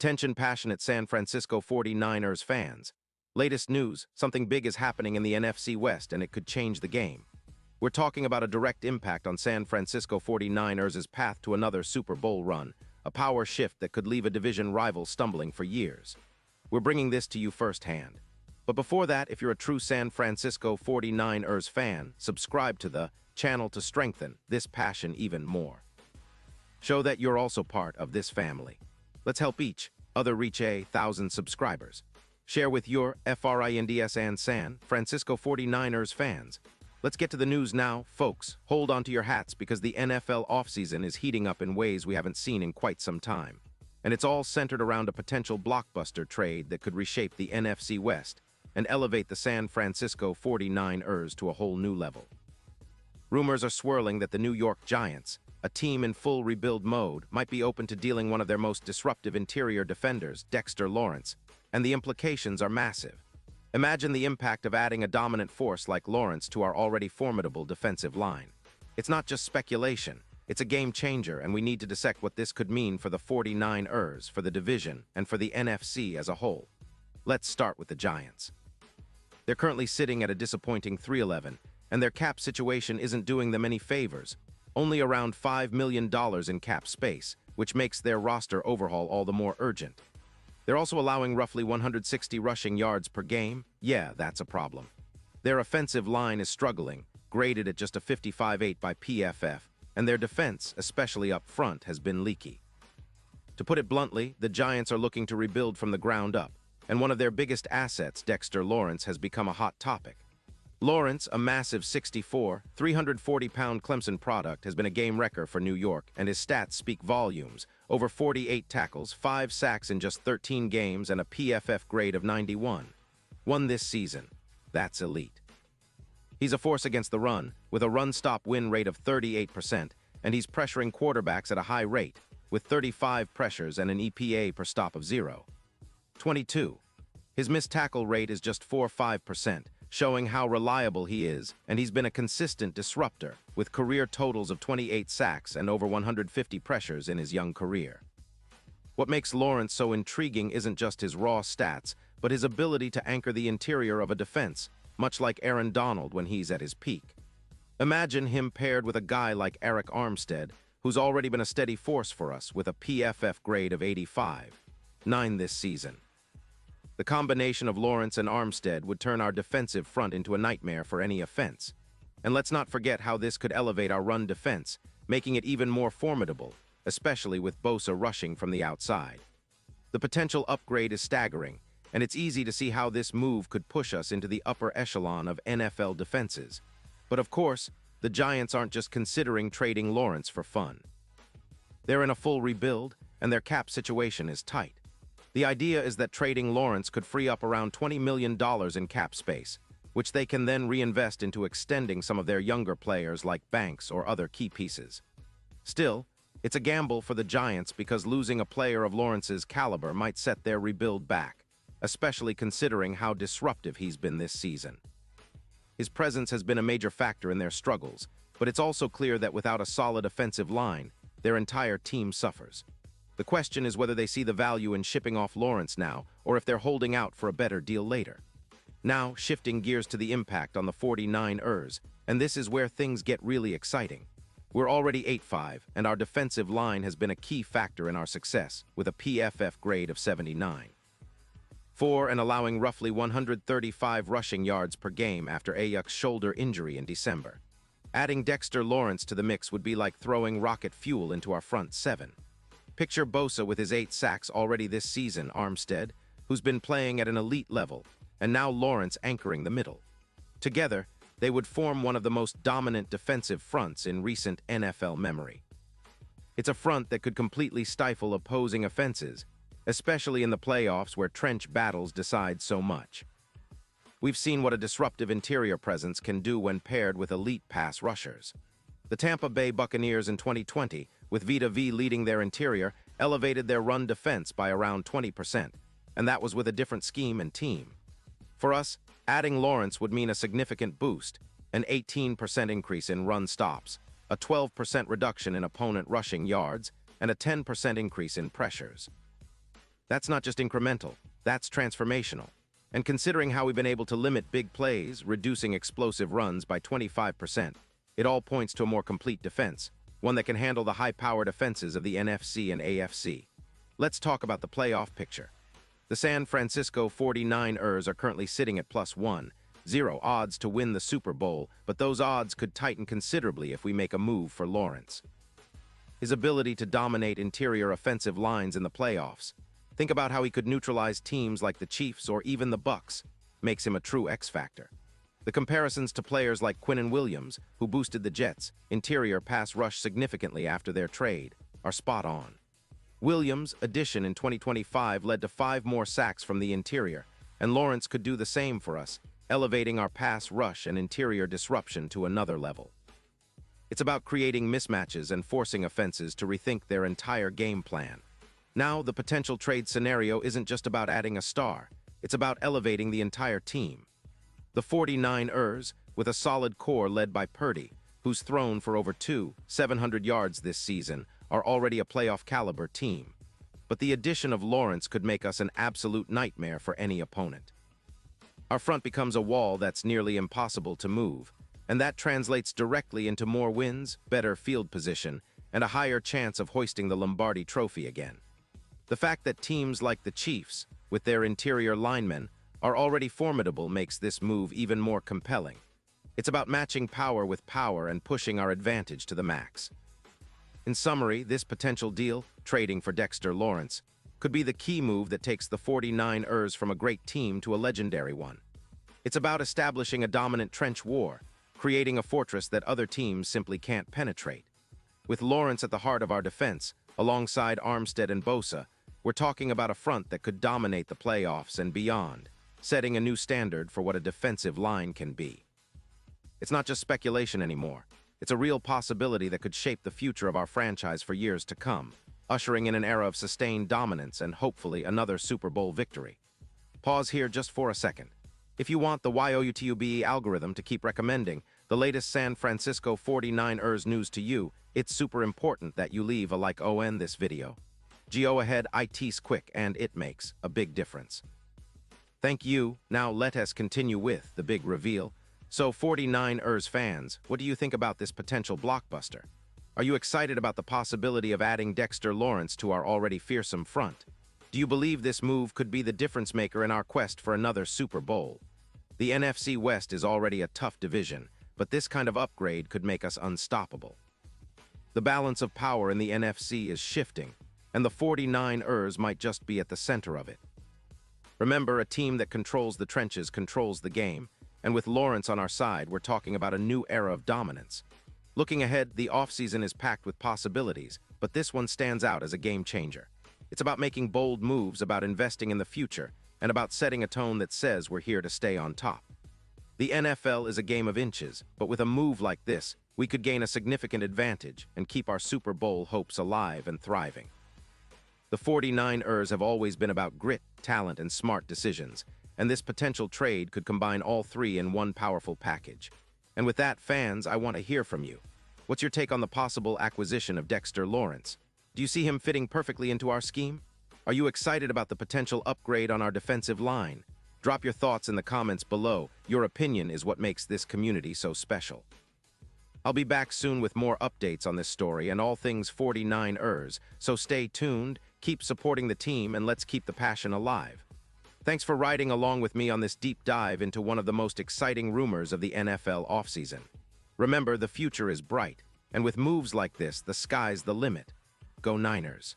Attention passionate San Francisco 49ers fans. Latest news, something big is happening in the NFC West and it could change the game. We're talking about a direct impact on San Francisco 49ers' path to another Super Bowl run, a power shift that could leave a division rival stumbling for years. We're bringing this to you firsthand. But before that, if you're a true San Francisco 49ers fan, subscribe to the channel to strengthen this passion even more. Show that you're also part of this family. Let's help each other reach 1,000 subscribers. Share with your FRINDS and San Francisco 49ers fans. Let's get to the news now, folks. Hold on to your hats because the NFL offseason is heating up in ways we haven't seen in quite some time. And it's all centered around a potential blockbuster trade that could reshape the NFC West and elevate the San Francisco 49ers to a whole new level. Rumors are swirling that the New York Giants, a team in full rebuild mode, might be open to dealing one of their most disruptive interior defenders, Dexter Lawrence, and the implications are massive. Imagine the impact of adding a dominant force like Lawrence to our already formidable defensive line. It's not just speculation, it's a game changer, and we need to dissect what this could mean for the 49ers, for the division, and for the NFC as a whole. Let's start with the Giants. They're currently sitting at a disappointing 3-11, and their cap situation isn't doing them any favors. Only around $5 million in cap space, which makes their roster overhaul all the more urgent. They're also allowing roughly 160 rushing yards per game. Yeah, that's a problem. Their offensive line is struggling, graded at just a 55.8 by PFF, and their defense, especially up front, has been leaky. To put it bluntly, the Giants are looking to rebuild from the ground up, and one of their biggest assets, Dexter Lawrence, has become a hot topic. Lawrence, a massive 6'4", 340-pound Clemson product, has been a game wrecker for New York, and his stats speak volumes. Over 48 tackles, 5 sacks in just 13 games, and a PFF grade of 91. Won this season. That's elite. He's a force against the run, with a run-stop win rate of 38%, and he's pressuring quarterbacks at a high rate, with 35 pressures and an EPA per stop of 0. 22. His missed tackle rate is just 4.5%, showing how reliable he is, and he's been a consistent disruptor, with career totals of 28 sacks and over 150 pressures in his young career. What makes Lawrence so intriguing isn't just his raw stats, but his ability to anchor the interior of a defense, much like Aaron Donald when he's at his peak. Imagine him paired with a guy like Arik Armstead, who's already been a steady force for us with a PFF grade of 85.9 this season. The combination of Lawrence and Armstead would turn our defensive front into a nightmare for any offense. And let's not forget how this could elevate our run defense, making it even more formidable, especially with Bosa rushing from the outside. The potential upgrade is staggering, and it's easy to see how this move could push us into the upper echelon of NFL defenses. But of course, the Giants aren't just considering trading Lawrence for fun. They're in a full rebuild, and their cap situation is tight. The idea is that trading Lawrence could free up around $20 million in cap space, which they can then reinvest into extending some of their younger players like Banks or other key pieces. Still, it's a gamble for the Giants because losing a player of Lawrence's caliber might set their rebuild back, especially considering how disruptive he's been this season. His presence has been a major factor in their struggles, but it's also clear that without a solid offensive line, their entire team suffers. The question is whether they see the value in shipping off Lawrence now, or if they're holding out for a better deal later. Now, shifting gears to the impact on the 49ers, and this is where things get really exciting. We're already 8-5, and our defensive line has been a key factor in our success, with a PFF grade of 79.4 and allowing roughly 135 rushing yards per game after Ayuk's shoulder injury in December. Adding Dexter Lawrence to the mix would be like throwing rocket fuel into our front seven. Picture Bosa with his 8 sacks already this season, Armstead, who's been playing at an elite level, and now Lawrence anchoring the middle. Together, they would form one of the most dominant defensive fronts in recent NFL memory. It's a front that could completely stifle opposing offenses, especially in the playoffs where trench battles decide so much. We've seen what a disruptive interior presence can do when paired with elite pass rushers. The Tampa Bay Buccaneers in 2020, with Vita V leading their interior, elevated their run defense by around 20%, and that was with a different scheme and team. For us, adding Lawrence would mean a significant boost, an 18% increase in run stops, a 12% reduction in opponent rushing yards, and a 10% increase in pressures. That's not just incremental, that's transformational. And considering how we've been able to limit big plays, reducing explosive runs by 25%, it all points to a more complete defense, one that can handle the high-powered offenses of the NFC and AFC. Let's talk about the playoff picture. The San Francisco 49ers are currently sitting at +1.0 odds to win the Super Bowl, but those odds could tighten considerably if we make a move for Lawrence. His ability to dominate interior offensive lines in the playoffs, think about how he could neutralize teams like the Chiefs or even the Bucs, makes him a true X-factor. The comparisons to players like Quinnen Williams, who boosted the Jets' interior pass rush significantly after their trade, are spot on. Williams' addition in 2025 led to 5 more sacks from the interior, and Lawrence could do the same for us, elevating our pass rush and interior disruption to another level. It's about creating mismatches and forcing offenses to rethink their entire game plan. Now, the potential trade scenario isn't just about adding a star, it's about elevating the entire team. The 49ers, with a solid core led by Purdy, who's thrown for over 700 yards this season, are already a playoff-caliber team. But the addition of Lawrence could make us an absolute nightmare for any opponent. Our front becomes a wall that's nearly impossible to move, and that translates directly into more wins, better field position, and a higher chance of hoisting the Lombardi Trophy again. The fact that teams like the Chiefs, with their interior linemen, are already formidable makes this move even more compelling. It's about matching power with power and pushing our advantage to the max. In summary, this potential deal, trading for Dexter Lawrence, could be the key move that takes the 49ers from a great team to a legendary one. It's about establishing a dominant trench war, creating a fortress that other teams simply can't penetrate. With Lawrence at the heart of our defense, alongside Armstead and Bosa, we're talking about a front that could dominate the playoffs and beyond, setting a new standard for what a defensive line can be. It's not just speculation anymore. It's a real possibility that could shape the future of our franchise for years to come, ushering in an era of sustained dominance and hopefully another Super Bowl victory. Pause here just for a second. If you want the YOUTUBE algorithm to keep recommending the latest San Francisco 49ers news to you, it's super important that you leave a like on this video. Go ahead, it's quick and it makes a big difference. Thank you. Now let us continue with the big reveal. So 49ers fans, what do you think about this potential blockbuster? Are you excited about the possibility of adding Dexter Lawrence to our already fearsome front? Do you believe this move could be the difference maker in our quest for another Super Bowl? The NFC West is already a tough division, but this kind of upgrade could make us unstoppable. The balance of power in the NFC is shifting, and the 49ers might just be at the center of it. Remember, a team that controls the trenches controls the game, and with Lawrence on our side, we're talking about a new era of dominance. Looking ahead, the offseason is packed with possibilities, but this one stands out as a game changer. It's about making bold moves, about investing in the future, and about setting a tone that says we're here to stay on top. The NFL is a game of inches, but with a move like this, we could gain a significant advantage and keep our Super Bowl hopes alive and thriving. The 49ers have always been about grit, talent, and smart decisions, and this potential trade could combine all three in one powerful package. And with that, fans, I want to hear from you. What's your take on the possible acquisition of Dexter Lawrence? Do you see him fitting perfectly into our scheme? Are you excited about the potential upgrade on our defensive line? Drop your thoughts in the comments below. Your opinion is what makes this community so special. I'll be back soon with more updates on this story and all things 49ers, so stay tuned, keep supporting the team, and let's keep the passion alive. Thanks for riding along with me on this deep dive into one of the most exciting rumors of the NFL offseason. Remember, the future is bright, and with moves like this, the sky's the limit. Go Niners!